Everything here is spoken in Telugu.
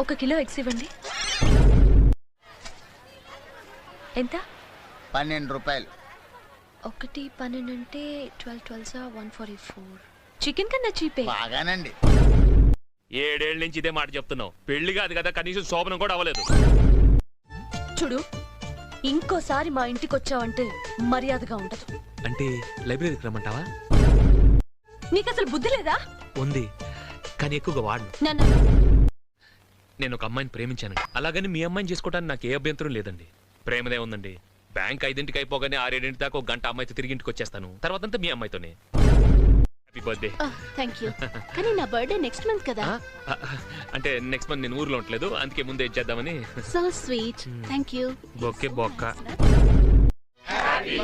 1 కిలో ఎగ్స్ ఇవ్వండి. ఎంత? 12 రూపాయలు. 1 12 అంటే 12 144. చికెన్ కన్నా చీపే. బాగానండి. 7 ఏళ్ల నుంచి ఇదే మాట చెప్తున్నావు. పెళ్లి కాదు కదా, కనీసం శోభనం కూడా అవ్వలేదు. చూడు, ఇంకోసారి మా ఇంటికి వచ్చావంటే మర్యాదగా ఉండదు. అంటే లైబ్రరీకి రమ్మంటావా? నీకు అసలు బుద్ధి లేదా? ఉంది, కానీ ఎక్కువగా వాడను. నాన్న, నేను ఒక అమ్మాయిని ప్రేమించాను. అలాగని మీ అమ్మాయిని చేసుకోవడానికి నాకు ఏ అభ్యంతరం లేదండి. ప్రేమదే ఉందండి. బ్యాంక్ 5ంటికి అయిపోగానే 6-7 దాకా 1 గంట అమ్మాయితో తిరిగి ఇంటికి వచ్చేస్తాను. తర్వాత అంతా మీ అమ్మాయితోనే. Happy birthday. Thank you. కానీ నా బర్త్డే నెక్స్ట్ మంత్ కదా. అంటే నెక్స్ట్ మంత్ నేను ఊర్లో ఉండలేదు, అందుకే ముందే ఇచ్చేద్దామని. So sweet. Thank you. Bouquet బొక్క. హ్యాపీ